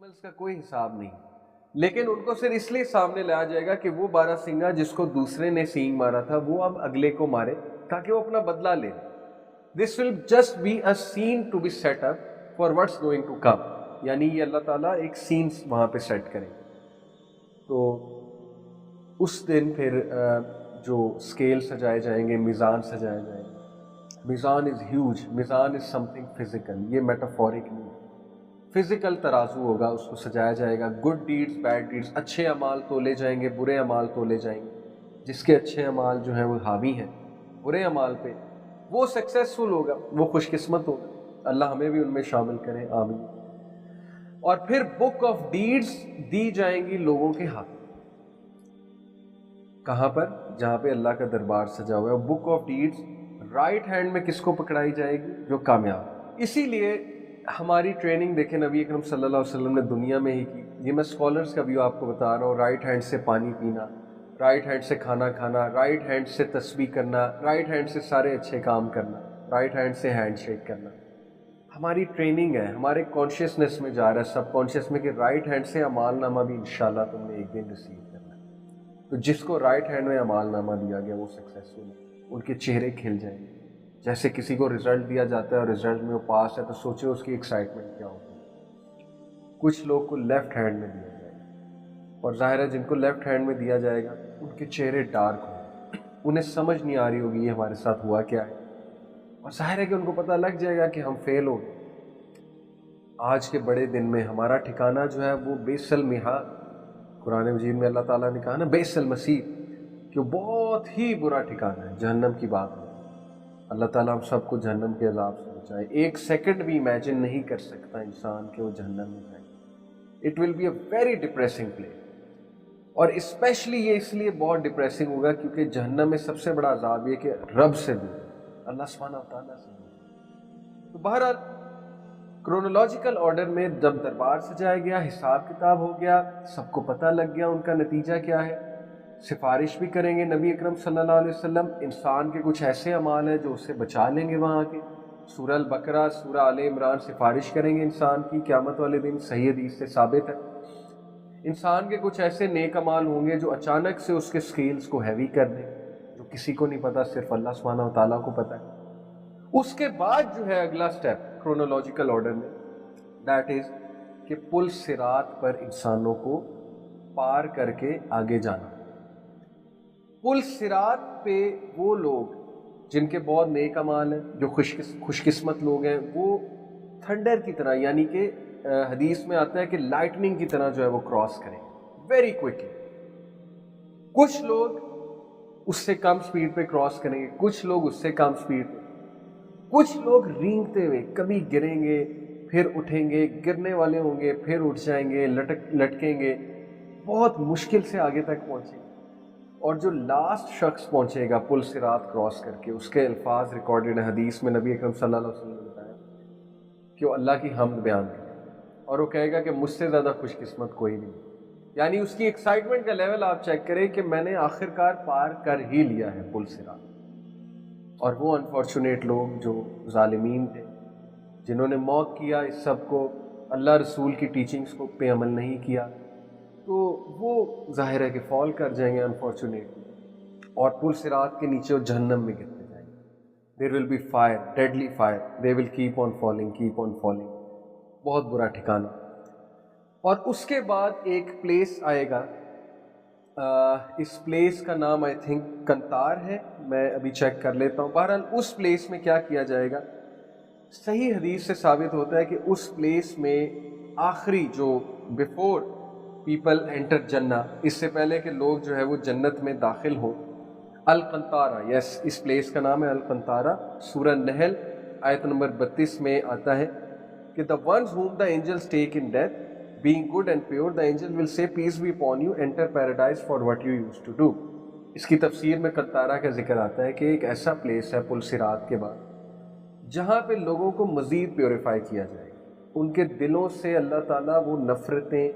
Animals کا کوئی حساب نہیں, لیکن ان کو صرف اس لیے سامنے لایا جائے گا کہ وہ بارہ سنگا جس کو دوسرے نے سینگ مارا تھا وہ اب اگلے کو مارے تاکہ وہ اپنا بدلہ لے. This will just be a scene to be set up for what's going to come, یعنی یہ اللہ تعالیٰ ایک سینس وہاں پہ سیٹ کریں. تو اس دن پھر جو اسکیل سجائے جائیں گے, میزان سجائے جائیں گے. میزان از ہیوج, میزان از سم تھنگ فزیکل, یہ میٹافورک نہیں ہے. فزیکل ترازو ہوگا, اس کو سجایا جائے گا. گڈ ڈیڈز, بیڈ ڈیڈز, اچھے اعمال تولے جائیں گے, برے اعمال تولے جائیں گے. جس کے اچھے اعمال جو ہیں وہ حاوی ہیں برے اعمال پہ, وہ سکسیسفل ہوگا, وہ خوش قسمت ہوگا. اللہ ہمیں بھی ان میں شامل کریں, آمین. اور پھر بک آف ڈیڈز دی جائیں گی لوگوں کے ہاتھ. کہاں پر؟ جہاں پہ اللہ کا دربار سجا ہوا ہے. Book of deeds right hand میں کس کو پکڑائی جائے گی؟ جو کامیاب. اسی لیے ہماری ٹریننگ دیکھیں نبی اکرم صلی اللہ علیہ وسلم نے دنیا میں ہی کی. یہ میں اسکالرس کا ویو آپ کو بتا رہا ہوں. رائٹ ہینڈ سے پانی پینا, رائٹ ہینڈ سے کھانا کھانا, رائٹ ہینڈ سے تسبیح کرنا, رائٹ ہینڈ سے سارے اچھے کام کرنا, رائٹ ہینڈ سے ہینڈ شیک کرنا. ہماری ٹریننگ ہے, ہمارے کانشیسنس میں جا رہا ہے, سب کانشیس میں, کہ رائٹ ہینڈ سے اعمال نامہ بھی انشاءاللہ تم نے ایک دن ریسیو کرنا ہے. تو جس کو رائٹ ہینڈ میں اعمال نامہ دیا گیا وہ سکسیسفل ہے. ان کے چہرے کھل جائیں گے. جیسے کسی کو رزلٹ دیا جاتا ہے اور رزلٹ میں وہ پاس ہے تو سوچے اس کی ایکسائٹمنٹ کیا ہوگی. کچھ لوگ کو لیفٹ ہینڈ میں دیا جائے گا, اور ظاہر ہے جن کو لیفٹ ہینڈ میں دیا جائے گا ان کے چہرے ڈارک ہوں گے, انہیں سمجھ نہیں آ رہی ہوگی یہ ہمارے ساتھ ہوا کیا ہے. اور ظاہر ہے کہ ان کو پتہ لگ جائے گا کہ ہم فیل ہو گئے. آج کے بڑے دن میں ہمارا ٹھکانہ جو ہے وہ بیس المحاد, قرآن مجید میں اللہ تعالیٰ نے کہا نا بیس المصیر, کہ بہت ہی برا ٹھکانہ ہے, جہنم کی بات ہے. اللہ تعالیٰ ہم سب کو جہنم کے عذاب سے بچائے. ایک سیکنڈ بھی امیجن نہیں کر سکتا انسان کہ وہ جہنم میں جائے. It will be a very depressing place. اور اسپیشلی یہ اس لیے بہت ڈپریسنگ ہوگا کیونکہ جہنم میں سب سے بڑا عذاب یہ کہ رب سے دور, اللہ سبحانہ و تعالیٰ سے دور. تو بہرحال کرونولوجیکل آرڈر میں جب دربار سجایا گیا, حساب کتاب ہو گیا, سب کو پتہ لگ گیا ان کا نتیجہ کیا ہے. سفارش بھی کریں گے نبی اکرم صلی اللہ علیہ وسلم. انسان کے کچھ ایسے اعمال ہیں جو اسے بچا لیں گے وہاں کے. سورہ البقرہ, سورہ آل عمران سفارش کریں گے انسان کی قیامت والے دن, صحیح حدیث سے ثابت ہے. انسان کے کچھ ایسے نیک اعمال ہوں گے جو اچانک سے اس کے سکیلز کو ہیوی کر دیں, جو کسی کو نہیں پتا, صرف اللہ سبحانہ و تعالیٰ کو پتہ ہے. اس کے بعد جو ہے اگلا سٹیپ کرونولوجیکل آرڈر میں, دیٹ از کہ پل صراط پر انسانوں کو پار کر کے آگے جانا. پل صراط پہ وہ لوگ جن کے بہت نیک اعمال ہیں, جو خوش قسمت لوگ ہیں, وہ تھنڈر کی طرح, یعنی کہ حدیث میں آتا ہے کہ لائٹننگ کی طرح جو ہے وہ کراس کریں ویری کوئکلی. کچھ لوگ اس سے کم سپیڈ پہ کراس کریں گے, کچھ لوگ اس سے کم سپیڈ پہ, کچھ لوگ رینگتے ہوئے کبھی گریں گے پھر اٹھیں گے, گرنے والے ہوں گے پھر اٹھ جائیں گے, لٹکیں گے, بہت مشکل سے آگے تک پہنچیں گے. اور جو لاسٹ شخص پہنچے گا پل صراط کراس کر کے, اس کے الفاظ ریکارڈڈ ہیں حدیث میں, نبی اکرم صلی اللہ علیہ وسلم نے بتایا کہ وہ اللہ کی حمد بیان کرے اور وہ کہے گا کہ مجھ سے زیادہ خوش قسمت کوئی نہیں. یعنی اس کی ایکسائٹمنٹ کا لیول آپ چیک کریں کہ میں نے آخرکار پار کر ہی لیا ہے پل صراط. اور وہ انفارچونیٹ لوگ جو ظالمین تھے, جنہوں نے موت کیا اس سب کو, اللہ رسول کی ٹیچنگز کو پہ عمل نہیں کیا, تو وہ ظاہر ہے کہ فال کر جائیں گے انفارچونیٹلی, اور پل صراط کے نیچے وہ جہنم میں گرتے جائیں گے. There will be fire, deadly fire, they will keep on falling. بہت برا ٹھکانہ. اور اس کے بعد ایک پلیس آئے گا, اس پلیس کا نام آئی تھنک کنتار ہے, میں ابھی چیک کر لیتا ہوں. بہرحال اس پلیس میں کیا کیا جائے گا, صحیح حدیث سے ثابت ہوتا ہے کہ اس پلیس میں آخری جو بیفور پیپل انٹر جنہ, اس سے پہلے کہ لوگ جو ہے وہ جنت میں داخل ہوں, القنطارہ, یس اس پلیس کا نام ہے القنطارہ. سورہ نحل آیت نمبر 32 میں آتا ہے کہ the ones whom the angels take in death, being good and pure, the angel will say peace be upon you, enter paradise for what you used to do. اس کی تفسیر میں کنتارہ کا ذکر آتا ہے کہ ایک ایسا پلیس ہے پل صراط کے بعد جہاں پہ لوگوں کو مزید پیوریفائی کیا جائے گا. ان کے دلوں سے اللہ تعالیٰ وہ نفرتیں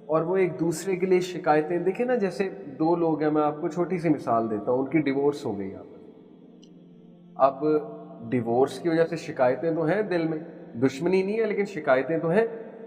اور وہ ایک دوسرے کے لیے شکایتیں, دیکھیں نا جیسے دو لوگ ہیں, میں آپ کو چھوٹی سی مثال دیتا ہوں, ان کی ڈیورس ہو گئی. اب ڈیورس کی وجہ سے شکایتیں تو ہیں دل میں, دشمنی نہیں ہے لیکن شکایتیں تو ہیں.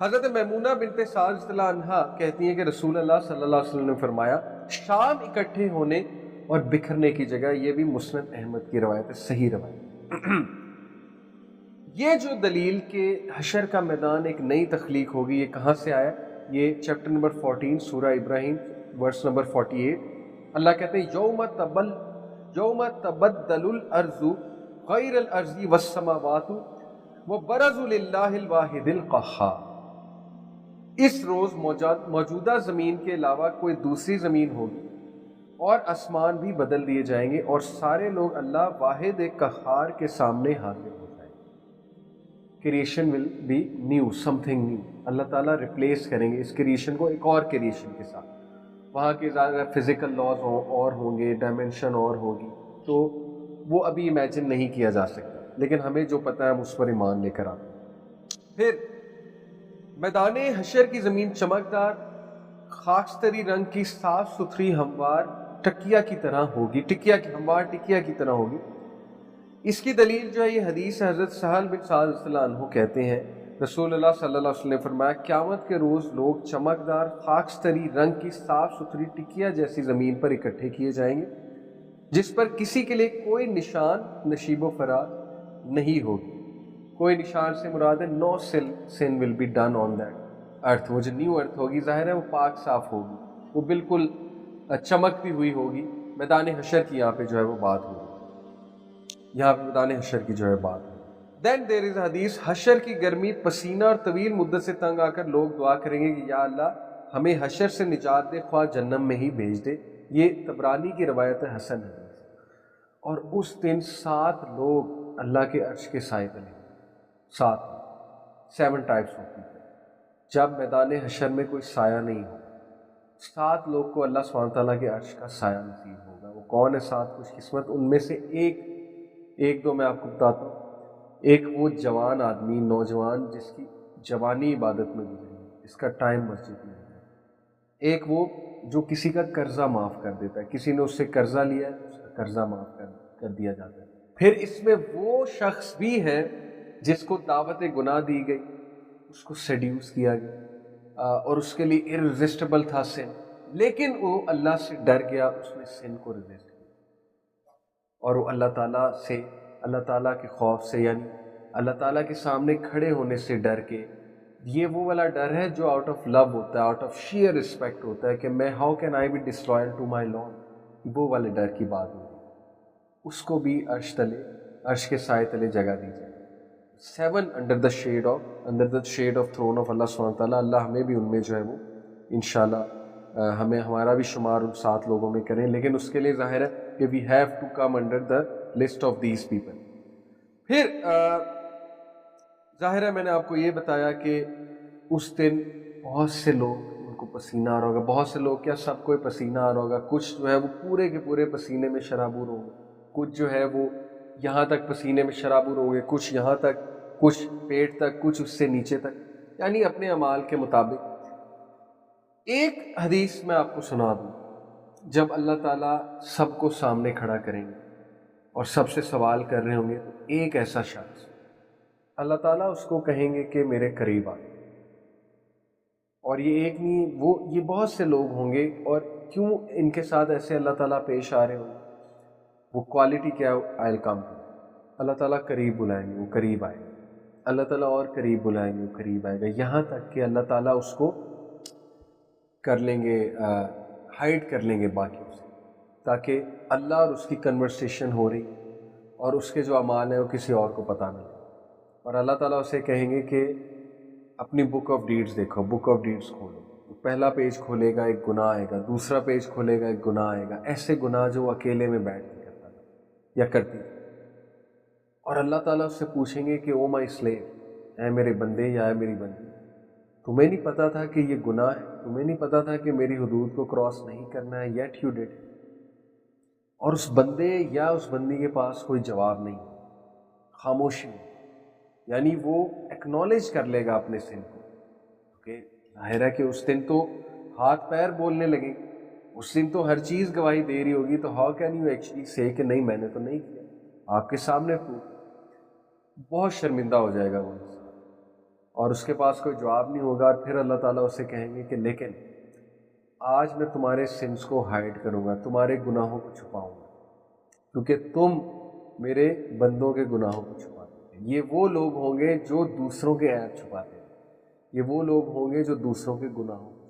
حضرت میمونہ بنت سعد رضی اللہ عنہا کہتی ہیں کہ رسول اللہ صلی اللہ علیہ وسلم نے فرمایا شام اکٹھے ہونے اور بکھرنے کی جگہ. یہ بھی مسند احمد کی روایت ہے, صحیح روایت. یہ جو دلیل کہ حشر کا میدان ایک نئی تخلیق ہوگی, یہ کہاں سے آیا؟ یہ چیپٹر نمبر 14 سورہ ابراہیم ورس نمبر 48. اللہ کہتے ہیں یوم تبدل الارض غیر الارض والسماوات وبرزوا للہ الواحد القہار. اس روز موجودہ زمین کے علاوہ کوئی دوسری زمین ہوگی اور آسمان بھی بدل دیے جائیں گے اور سارے لوگ اللہ واحد ایک قہار کے سامنے حاضر ہو جائیں گے. Creation will be new, something new. Allah تعالیٰ ریپلیس کریں گے اس کریشن کو ایک اور کریشن کے ساتھ. وہاں کے زیادہ فزیکل لاز اور ہوں گے, ڈائمینشن اور ہوگی, تو وہ ابھی امیجن نہیں کیا جا سکتا, لیکن ہمیں جو پتہ ہے ہم اس پر ایمان لے کر آتے ہیں. پھر میدان حشر کی زمین چمکدار خاکستری رنگ کی صاف ستھری ہموار ٹکیا کی طرح ہوگی, ہموار ٹکیا کی طرح ہوگی. اس کی دلیل جو ہے یہ حدیث حضرت سہل بن سعد رضی اللہ عنہ کہتے ہیں رسول اللہ صلی اللہ علیہ وسلم نے فرمایا قیامت کے روز لوگ چمکدار خاکستری رنگ کی صاف ستھری ٹکیا جیسی زمین پر اکٹھے کیے جائیں گے جس پر کسی کے لیے کوئی نشان نشیب و فراز نہیں ہوگی. کوئی نشان سے مراد ہے no sin will be done on that earth. وہ جو نیو ارتھ ہوگی ظاہر ہے وہ پاک صاف ہوگی, وہ بالکل چمکتی ہوئی ہوگی. میدان حشر کی یہاں پہ جو ہے وہ بات ہوگی, یہاں پہ میدان حشر کی جو ہے بات ہوگی. دین دیر از حدیث حشر کی گرمی پسینہ اور طویل مدت سے تنگ آ کر لوگ دعا کریں گے کہ یا اللہ ہمیں حشر سے نجات دے, خواہ جہنم میں ہی بھیج دے. یہ طبرانی کی روایت ہے, حسن حدیث. اور اس دن 7 لوگ اللہ کے عرش کے سائے تلے, 7 ٹائپس ہوتی ہے. جب میدان حشر میں کوئی سایہ نہیں ہو, 7 لوگ کو اللہ سبحانہ تعالیٰ کے عرش کا سایہ نصیب ہوگا. وہ کون ہے 7 خوش قسمت؟ ان میں سے ایک دو میں آپ کو بتاتا ہوں. ایک وہ جوان آدمی, نوجوان جس کی جوانی عبادت میں گزری, جس کا ٹائم مسجد میں ہے. ایک وہ جو کسی کا قرضہ معاف کر دیتا ہے, کسی نے اس سے قرضہ لیا ہے اس کا قرضہ معاف کر دیا جاتا ہے. پھر اس میں وہ شخص بھی ہے جس کو دعوت گناہ دی گئی, اس کو سیڈیوس کیا گیا اور اس کے لیے ارریزسٹیبل تھا سن, لیکن وہ اللہ سے ڈر گیا, اس نے سن کو ریزسٹ کیا اور وہ اللہ تعالیٰ کے خوف سے, یعنی اللہ تعالیٰ کے سامنے کھڑے ہونے سے ڈر کے. یہ وہ والا ڈر ہے جو آؤٹ آف لو ہوتا ہے, آؤٹ آف شیئر رسپیکٹ ہوتا ہے کہ میں how can I be disloyal to my lord, وہ والے ڈر کی بات ہوئی. اس کو بھی عرش کے سائے تلے جگہ دی جائے. 7 under the shade of throne of Allah سبحانہ تعالیٰ. اللہ ہمیں بھی ان میں جو ہے وہ انشاءاللہ ہمیں ہمارا بھی شمار ان 7 لوگوں میں کریں, لیکن اس کے لیے ظاہر ہے کہ we have to come under the list of these people. پھر ظاہر ہے میں نے آپ کو یہ بتایا کہ اس دن بہت سے لوگ ان کو پسینہ آ رہا ہوگا, بہت سے لوگ کیا سب کو پسینہ آ رہا ہوگا. کچھ جو ہے وہ پورے کے پورے پسینے میں شرابور ہوں گے, کچھ جو ہے وہ یہاں تک پسینے میں شرابور ہوں گے, کچھ یہاں تک, کچھ پیٹ تک, کچھ اس سے نیچے تک, یعنی اپنے اعمال کے مطابق. ایک حدیث میں آپ کو سنا دوں, جب اللہ تعالیٰ سب کو سامنے کھڑا کریں گے اور سب سے سوال کر رہے ہوں گے, تو ایک ایسا شخص اللہ تعالیٰ اس کو کہیں گے کہ میرے قریب آ. اور یہ ایک نہیں, یہ بہت سے لوگ ہوں گے. اور کیوں ان کے ساتھ ایسے اللہ تعالیٰ پیش آ رہے ہوں گے, وہ کوالٹی کیا ہے؟ آئل کام. اللہ تعالیٰ قریب بلائیں گے, وہ قریب آئے گا. اللہ تعالیٰ اور قریب بلائیں گے, وہ قریب آئے گا. یہاں تک کہ اللہ تعالیٰ اس کو کر لیں گے, ہائڈ کر لیں گے باقیوں سے, تاکہ اللہ اور اس کی کنورسیشن ہو رہی اور اس کے جو اعمال ہیں وہ کسی اور کو پتہ نہیں. اور اللہ تعالیٰ اسے کہیں گے کہ اپنی بک آف ڈیڈز دیکھو, بک آف ڈیڈز کھولو. پہلا پیج کھولے گا, ایک گناہ آئے گا. دوسرا پیج کھولے گا, ایک گناہ آئے گا. ایسے گناہ جو وہ اکیلے میں بیٹھ کے کرتا تھا یا کرتی تھی. اور اللہ تعالیٰ اس سے پوچھیں گے کہ او مائی سلیو, اے میرے بندے یا اے میری بندی, تمہیں نہیں پتا تھا کہ یہ گناہ ہے, تمہیں نہیں پتا تھا کہ میری حدود کو کراس نہیں کرنا ہے, یٹ یو ڈیڈ. اور اس بندے یا اس بندی کے پاس کوئی جواب نہیں, خاموشی. یعنی وہ ایکنالج کر لے گا اپنے سن کو, کہ ظاہر ہے کہ اس دن تو ہاتھ پیر بولنے لگے, اس دن تو ہر چیز گواہی دے رہی ہوگی. تو ہاؤ کین یو ایکچولی سے کہ نہیں میں نے تو نہیں کیا, آپ کے سامنے بہت شرمندہ ہو جائے گا وہ انسان. اور اس کے پاس کوئی جواب نہیں ہوگا، اور پھر اللہ تعالیٰ اسے کہیں گے کہ لیکن آج میں تمہارے سنس کو ہائڈ کروں گا، تمہارے گناہوں کو چھپاؤں گا، کیونکہ تم میرے بندوں کے گناہوں کو چھپاتے ہیں۔ یہ وہ لوگ ہوں گے جو دوسروں کے عیب چھپاتے ہیں، یہ وہ لوگ ہوں گے جو دوسروں کے گناہوں کو